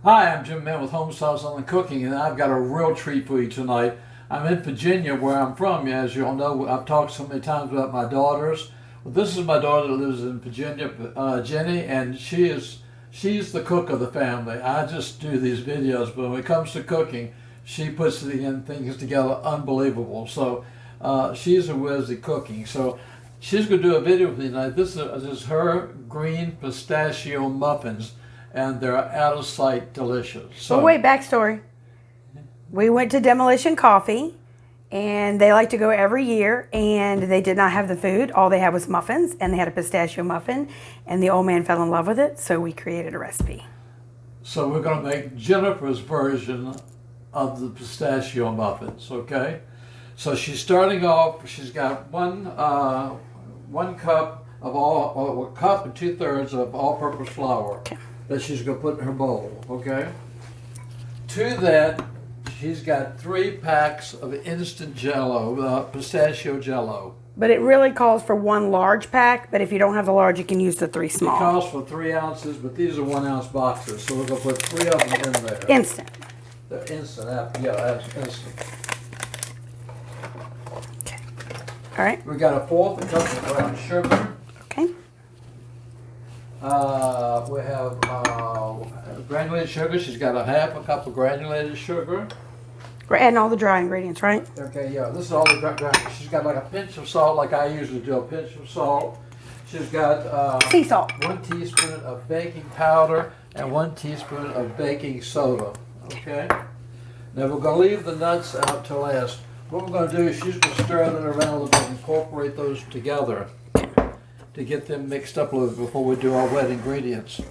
Hi, I'm Jim Mann with Home Styles on the Cooking, and I've got a real treat for you tonight. I'm in Virginia, where I'm from. As you all know, I've talked so many times about my daughters. Well, this is my daughter that lives in Virginia, Jenny, and she's the cook of the family. I just do these videos, but when it comes to cooking, she puts the things together unbelievable. So she's a whiz at cooking. So she's going to do a video with me tonight. This is her green pistachio muffins, and they're out of sight delicious. So wait, backstory. We went to Demolition Coffee, and they like to go every year, and they did not have the food. All they had was muffins, and they had a pistachio muffin, and the old man fell in love with it, so we created a recipe. So we're going to make Jennifer's version of the pistachio muffins, okay? So she's starting off, she's got one cup of a cup and 2/3 of all-purpose flour. Okay. That she's going to put in her bowl, okay? To that, she's got 3 packs of instant Jello, pistachio Jello. But it really calls for 1 large pack, but if you don't have the large, you can use the 3 small. It calls for 3 ounces, but these are 1 ounce boxes, so we're going to put 3 of them in there. Instant. They're instant, that's instant. Okay. All right. We got a 1/4 cup of brown sugar. Okay. We have granulated sugar. She's got a 1/2 cup of granulated sugar. We're adding all the dry ingredients, right? Okay, yeah, this is all the dry. She's got like a pinch of salt, like I usually do, a pinch of salt. She's got Sea salt. 1 teaspoon of baking powder and 1 teaspoon of baking soda. Okay? Now we're going to leave the nuts out till last. What we're going to do is she's going to stir that around a little bit and incorporate those together to get them mixed up a little bit before we do our wet ingredients.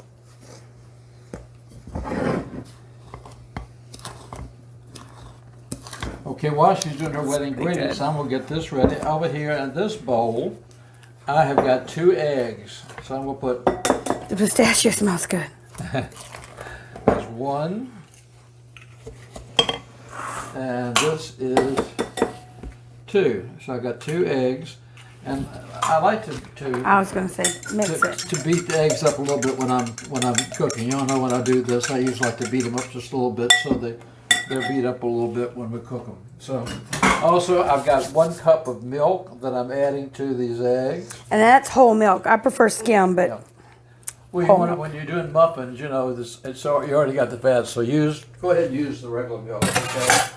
Okay, while she's doing her wet ingredients, I'm going to get this ready. Over here in this bowl, I have got 2 eggs. So I'm going to put... The pistachio smells good. There's 1. And this is 2. So I got 2 eggs. And I like to I was going to say mix it. To beat the eggs up a little bit when I'm cooking. You all know when I do this, I usually like to beat them up just a little bit so they're beat up a little bit when we cook them. So also I've got 1 cup of milk that I'm adding to these eggs. And that's whole milk. I prefer skim, but Well, when you're doing muffins, you know so you already got the fat. So go ahead and use the regular milk. Okay.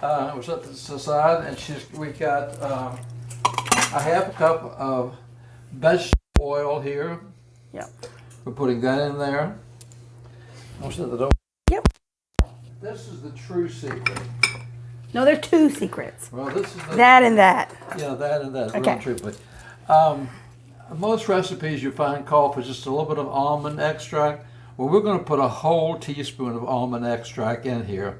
We'll set this aside, and we got a 1/2 cup of vegetable oil here. Yep. We're putting that in there. I'll set that over. Yep. This is the true secret. No, there are 2 secrets. Well, this is that and that. Yeah, that and that. Okay. Real truthfully. Most recipes you find call for just a little bit of almond extract. Well, we're going to put a whole teaspoon of almond extract in here.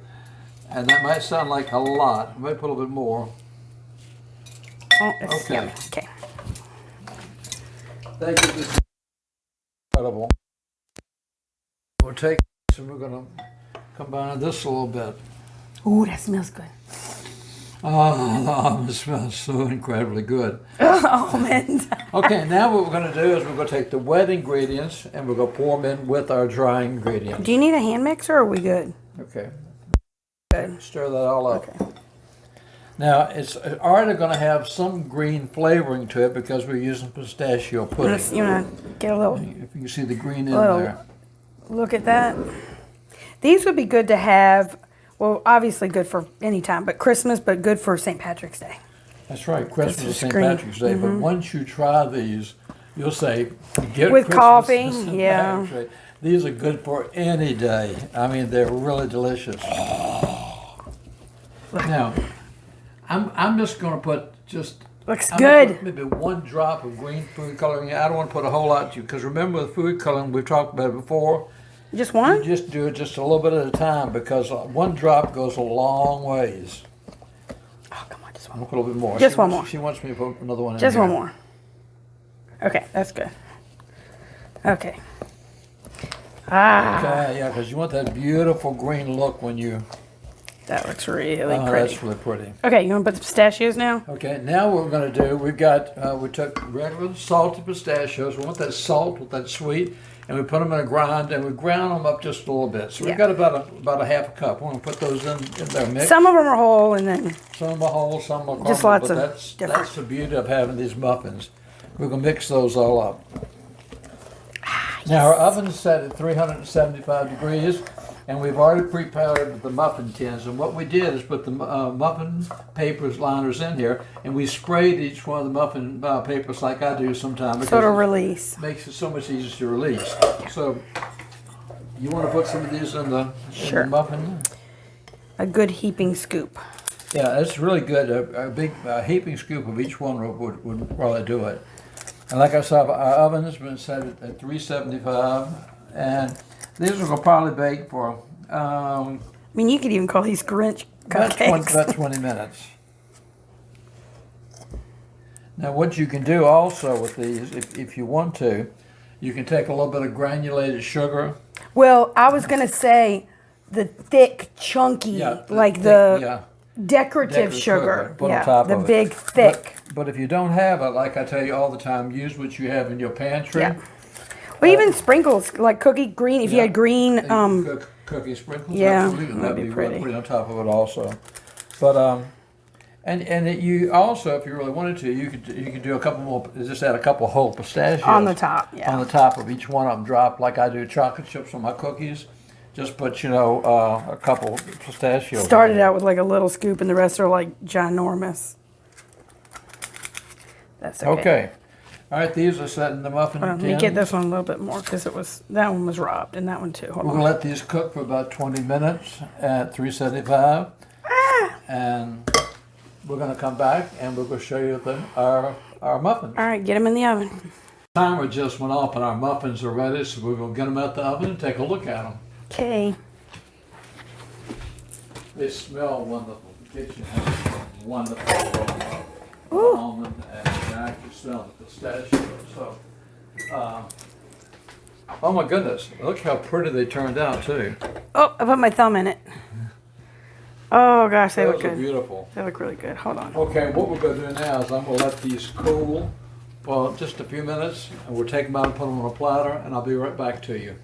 And that might sound like a lot. I might put a little bit more. Oh, it's Okay. yummy. Okay. Thank you. This is incredible. We'll take this and we're going to combine this a little bit. Ooh, that smells good. Oh, the almond smells so incredibly good. Almond. Okay, now what we're going to do is we're going to take the wet ingredients and we're going to pour them in with our dry ingredients. Do you need a hand mixer, or are we good? Okay. Good. Stir that all up. Okay. Now, it's already going to have some green flavoring to it because we're using pistachio pudding. You want to get a little... If you can see the green in there. Look at that. These would be good to have, well, obviously good for any time, but Christmas, but good for St. Patrick's Day. That's right, Christmas is St. green. Patrick's Day. But once you try these, you'll say, get With Christmas coffee, to St. yeah. Patrick's Day. These are good for any day. I mean, they're really delicious. Now, I'm just going to put Looks I'm good. Gonna put maybe 1 drop of green food coloring. I don't want to put a whole lot, because remember with food coloring, we've talked about it before. Just one? You just do it just a little bit at a time, because 1 drop goes a long ways. Oh, come on, just I'm one. gonna put a little bit more. Just one more. She wants me to put another one in Just here. one more. Okay, that's good. Okay. Okay, yeah, because you want that beautiful green look when you... That looks really pretty. That's really pretty. Okay, you want to put the pistachios now? Okay, now what we're going to do, we took regular salted pistachios. We want that salt with that sweet, and we put them in a grind, and we ground them up just a little bit. So we've Yeah. got about a half a cup. We're going to put those in their mix. Some of them are whole, and then Some are whole, some are crumbled. Just lots but of that's different. the beauty of having these muffins. We're going to mix those all up. Now our oven is set at 375 degrees, and we've already prepared the muffin tins. And what we did is put the muffin papers liners in here, and we sprayed each one of the muffin papers like I do sometimes. so it'll release. It makes it so much easier to release. So you want to put some of these in the Sure. muffin? A good heaping scoop. Yeah, it's really good. A big heaping scoop of each one would probably do it. And like I said, our oven has been set at 375, and these will probably bake for I mean, you could even call these Grinch about cupcakes. 20 minutes. Now, what you can do also with these, if you want to, you can take a little bit of granulated sugar. Well, I was gonna say the thick, chunky, like the decorative sugar. Put Yeah, on top the of it. big, thick. But if you don't have it, like I tell you all the time, use what you have in your pantry. Yeah. Well, even sprinkles, like cookie green. If you had green, Cookie sprinkles. yeah, absolutely. that'd be really pretty. pretty on top of it also. But you also, if you really wanted to, you could do a couple more. Just add a couple whole pistachios on the top. Yeah. on the top of each one of them. Drop like I do chocolate chips on my cookies. Just put a couple pistachios. Started out with like a little scoop, and the rest are like ginormous. That's okay. Okay. All right, these are set in the muffin Let me tins. get this one a little bit more because that one was robbed, and that one too. Hold We're on. going to let these cook for about 20 minutes at 375. And we're going to come back and we're going to show you our muffins. All right, get them in the oven. Timer just went off and our muffins are ready, so we're going to get them out the oven and take a look at them. Okay. They smell wonderful. The kitchen has a wonderful aroma of Ooh. almond, and you can actually smell the pistachio. So, oh my goodness, look how pretty they turned out too. Oh, I put my thumb in it. Oh gosh, they look Those are good. beautiful. They look really good. Hold on. Okay, what we're going to do now is I'm going to let these cool for just a few minutes, and we'll take them out and put them on a platter, and I'll be right back to you.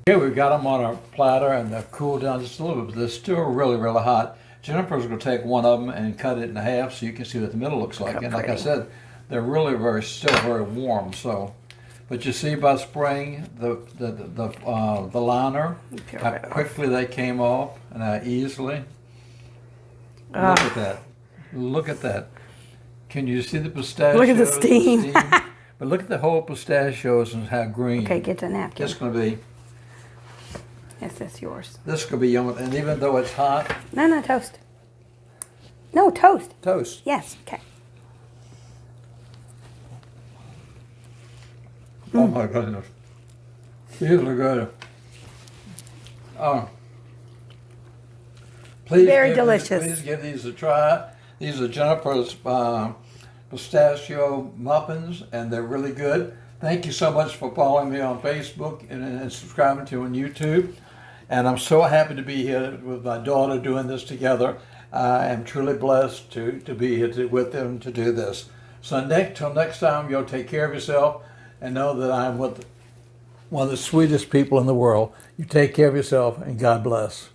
Okay, we've got them on our platter, and they've cooled down just a little bit, but they're still really, really hot. Jennifer's going to take one of them and cut it in half so you can see what the middle looks like. How And like I pretty. said, they're really still very warm. So, but you see by spraying the liner, Peel how right off. quickly they came off and how easily. Ah. Look at that. Look at that. Can you see the pistachios? Look at the steam. But look at the whole pistachios and how green. Okay, get the napkin. It's going to be. Yes, that's yours. This could be yummy, and even though it's hot, No, toast. No, toast. toast. Yes, okay. Oh my goodness. These are good. Please Very give delicious. Please give these a try. These are Jennifer's pistachio muffins, and they're really good. Thank you so much for following me on Facebook and subscribing to on YouTube. And I'm so happy to be here with my daughter doing this together. I am truly blessed to be here with them to do this. So till next time, you'll take care of yourself and know that I'm with one of the sweetest people in the world. You take care of yourself, and God bless.